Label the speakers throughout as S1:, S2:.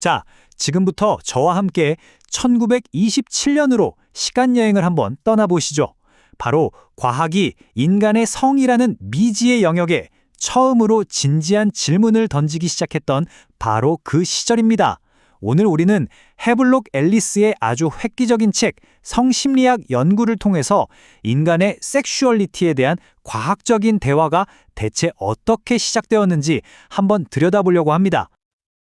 S1: 자, 지금부터 저와 함께 1927년으로 시간여행을 한번 떠나보시죠. 바로 과학이 인간의 성이라는 미지의 영역에 처음으로 진지한 질문을 던지기 시작했던 바로 그 시절입니다. 오늘 우리는 해블록 앨리스의 아주 획기적인 책 성심리학 연구를 통해서 인간의 섹슈얼리티에 대한 과학적인 대화가 대체 어떻게 시작되었는지 한번 들여다보려고 합니다.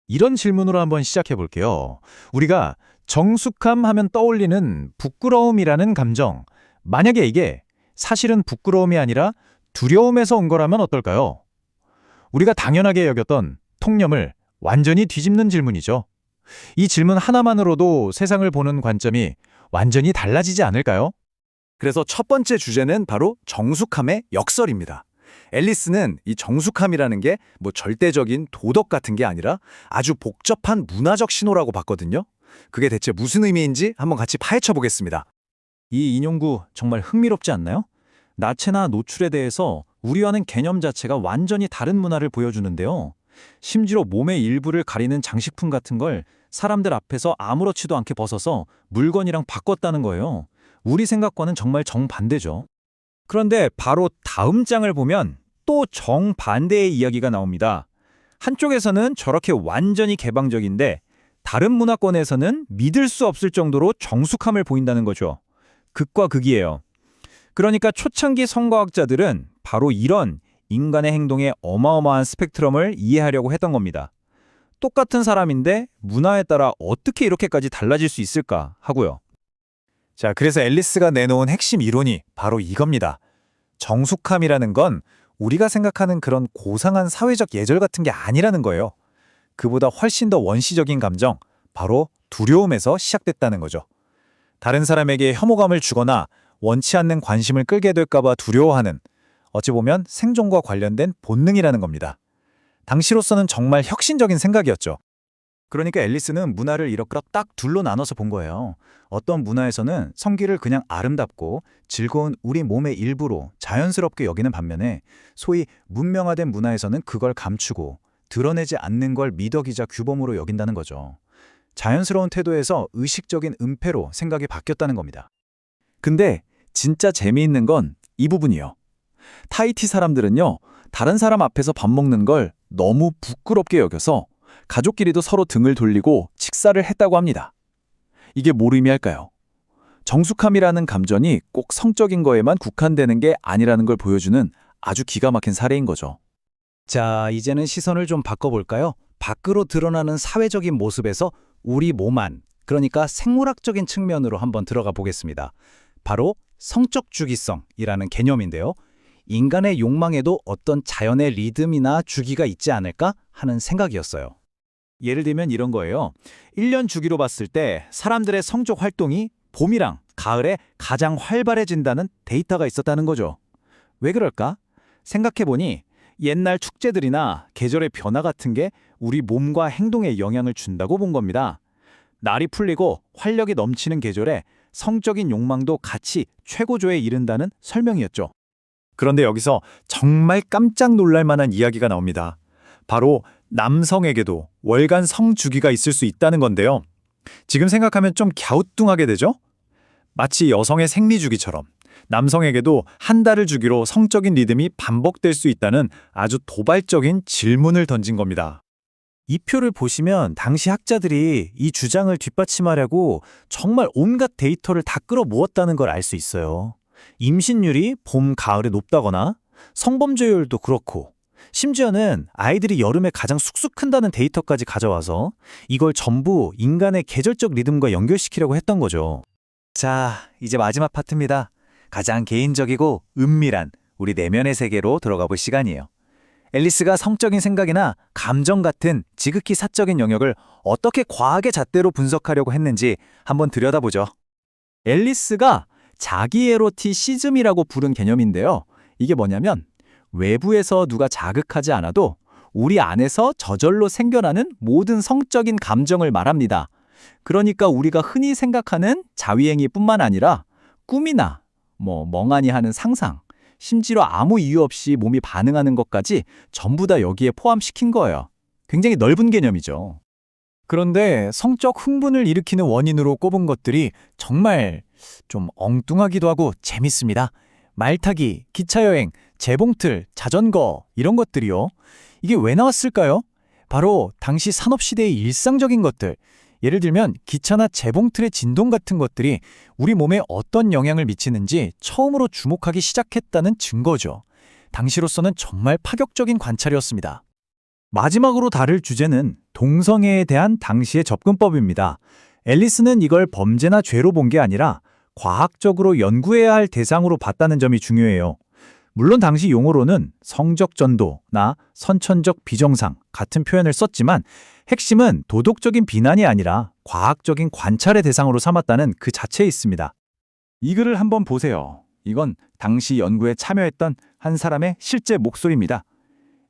S2: 이런 질문으로 한번 시작해 볼게요. 우리가 정숙함 하면 떠올리는 부끄러움이라는 감정. 만약에 이게 사실은 부끄러움이 아니라 두려움에서 온 거라면 어떨까요? 우리가 당연하게 여겼던 통념을 완전히 뒤집는 질문이죠. 이 질문 하나만으로도 세상을 보는 관점이 완전히 달라지지 않을까요?
S3: 그래서 첫 번째 주제는 바로 정숙함의 역설입니다. 앨리스는 이 정숙함이라는 게 절대적인 도덕 같은 게 아니라 아주 복잡한 문화적 신호라고 봤거든요. 그게 대체 무슨 의미인지 한번 같이 파헤쳐 보겠습니다.
S2: 이 인용구 정말 흥미롭지 않나요? 나체나 노출에 대해서 우리와는 개념 자체가 완전히 다른 문화를 보여주는데요. 심지어 몸의 일부를 가리는 장식품 같은 걸 사람들 앞에서 아무렇지도 않게 벗어서 물건이랑 바꿨다는 거예요. 우리 생각과는 정말 정반대죠.
S1: 그런데 바로 다음 장을 보면 또 정반대의 이야기가 나옵니다. 한쪽에서는 저렇게 완전히 개방적인데 다른 문화권에서는 믿을 수 없을 정도로 정숙함을 보인다는 거죠. 극과 극이에요. 그러니까 초창기 성과학자들은 바로 이런 인간의 행동의 어마어마한 스펙트럼을 이해하려고 했던 겁니다. 똑같은 사람인데 문화에 따라 어떻게 이렇게까지 달라질 수 있을까 하고요.
S3: 자, 그래서 앨리스가 내놓은 핵심 이론이 바로 이겁니다. 정숙함이라는 건 우리가 생각하는 그런 고상한 사회적 예절 같은 게 아니라는 거예요. 그보다 훨씬 더 원시적인 감정, 바로 두려움에서 시작됐다는 거죠. 다른 사람에게 혐오감을 주거나 원치 않는 관심을 끌게 될까봐 두려워하는, 어찌 보면 생존과 관련된 본능이라는 겁니다. 당시로서는 정말 혁신적인 생각이었죠.
S2: 그러니까 앨리스는 문화를 이렇게 딱 둘로 나눠서 본 거예요. 어떤 문화에서는 성기를 그냥 아름답고 즐거운 우리 몸의 일부로 자연스럽게 여기는 반면에 소위 문명화된 문화에서는 그걸 감추고 드러내지 않는 걸 미덕이자 규범으로 여긴다는 거죠. 자연스러운 태도에서 의식적인 은폐로 생각이 바뀌었다는 겁니다.
S3: 근데 진짜 재미있는 건 이 부분이요. 타히티 사람들은요, 다른 사람 앞에서 밥 먹는 걸 너무 부끄럽게 여겨서 가족끼리도 서로 등을 돌리고 식사를 했다고 합니다. 이게 뭘 의미할까요? 정숙함이라는 감정이 꼭 성적인 거에만 국한되는 게 아니라는 걸 보여주는 아주 기가 막힌 사례인 거죠.
S1: 자, 이제는 시선을 좀 바꿔볼까요? 밖으로 드러나는 사회적인 모습에서 우리 몸 안, 그러니까 생물학적인 측면으로 한번 들어가 보겠습니다. 바로 성적 주기성이라는 개념인데요. 인간의 욕망에도 어떤 자연의 리듬이나 주기가 있지 않을까 하는 생각이었어요.
S2: 예를 들면 이런 거예요. 1년 주기로 봤을 때 사람들의 성적 활동이 봄이랑 가을에 가장 활발해진다는 데이터가 있었다는 거죠. 왜 그럴까? 생각해보니 옛날 축제들이나 계절의 변화 같은 게 우리 몸과 행동에 영향을 준다고 본 겁니다. 날이 풀리고 활력이 넘치는 계절에 성적인 욕망도 같이 최고조에 이른다는 설명이었죠.
S3: 그런데 여기서 정말 깜짝 놀랄 만한 이야기가 나옵니다. 바로 남성에게도 월간 성주기가 있을 수 있다는 건데요. 지금 생각하면 좀 갸우뚱하게 되죠? 마치 여성의 생리주기처럼 남성에게도 한 달을 주기로 성적인 리듬이 반복될 수 있다는 아주 도발적인 질문을 던진 겁니다.
S2: 이 표를 보시면 당시 학자들이 이 주장을 뒷받침하려고 정말 온갖 데이터를 다 끌어모았다는 걸 알 수 있어요. 임신율이 봄, 가을에 높다거나 성범죄율도 그렇고 심지어는 아이들이 여름에 가장 쑥쑥 큰다는 데이터까지 가져와서 이걸 전부 인간의 계절적 리듬과 연결시키려고 했던 거죠.
S3: 자, 이제 마지막 파트입니다. 가장 개인적이고 은밀한 우리 내면의 세계로 들어가 볼 시간이에요. 앨리스가 성적인 생각이나 감정 같은 지극히 사적인 영역을 어떻게 과학의 잣대로 분석하려고 했는지 한번 들여다보죠. 앨리스가 자기에로티시즘이라고 부른 개념인데요. 이게 뭐냐면 외부에서 누가 자극하지 않아도 우리 안에서 저절로 생겨나는 모든 성적인 감정을 말합니다. 그러니까 우리가 흔히 생각하는 자위행위뿐만 아니라 꿈이나 멍하니 하는 상상, 심지어 아무 이유 없이 몸이 반응하는 것까지 전부 다 여기에 포함시킨 거예요. 굉장히 넓은 개념이죠. 그런데 성적 흥분을 일으키는 원인으로 꼽은 것들이 정말 좀 엉뚱하기도 하고 재밌습니다. 말타기, 기차여행, 재봉틀, 자전거 이런 것들이요. 이게 왜 나왔을까요? 바로 당시 산업시대의 일상적인 것들, 예를 들면 기차나 재봉틀의 진동 같은 것들이 우리 몸에 어떤 영향을 미치는지 처음으로 주목하기 시작했다는 증거죠. 당시로서는 정말 파격적인 관찰이었습니다.
S2: 마지막으로 다룰 주제는 동성애에 대한 당시의 접근법입니다. 앨리스는 이걸 범죄나 죄로 본 게 아니라 과학적으로 연구해야 할 대상으로 봤다는 점이 중요해요. 물론 당시 용어로는 성적 전도나 선천적 비정상 같은 표현을 썼지만 핵심은 도덕적인 비난이 아니라 과학적인 관찰의 대상으로 삼았다는 그 자체에 있습니다. 이 글을 한번 보세요. 이건 당시 연구에 참여했던 한 사람의 실제 목소리입니다.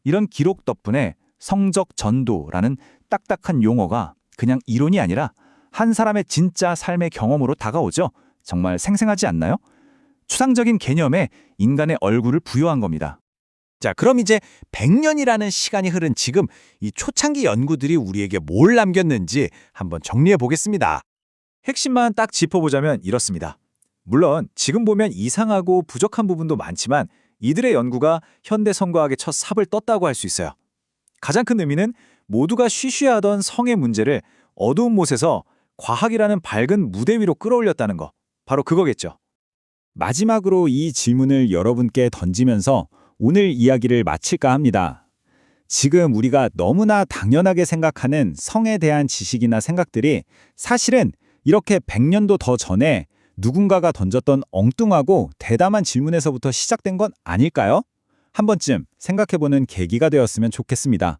S2: 이런 기록 덕분에 성적 전도라는 딱딱한 용어가 그냥 이론이 아니라 한 사람의 진짜 삶의 경험으로 다가오죠. 정말 생생하지 않나요? 추상적인 개념에 인간의 얼굴을 부여한 겁니다.
S4: 자, 그럼 이제 100년이라는 시간이 흐른 지금 이 초창기 연구들이 우리에게 뭘 남겼는지 한번 정리해 보겠습니다.
S2: 핵심만 딱 짚어보자면 이렇습니다. 물론 지금 보면 이상하고 부족한 부분도 많지만 이들의 연구가 현대 성과학의 첫 삽을 떴다고 할 수 있어요. 가장 큰 의미는 모두가 쉬쉬하던 성의 문제를 어두운 못에서 과학이라는 밝은 무대 위로 끌어올렸다는 거. 바로 그거겠죠. 마지막으로 이 질문을 여러분께 던지면서 오늘 이야기를 마칠까 합니다. 지금 우리가 너무나 당연하게 생각하는 성에 대한 지식이나 생각들이 사실은 이렇게 100년도 더 전에 누군가가 던졌던 엉뚱하고 대담한 질문에서부터 시작된 건 아닐까요? 한 번쯤 생각해보는 계기가 되었으면 좋겠습니다.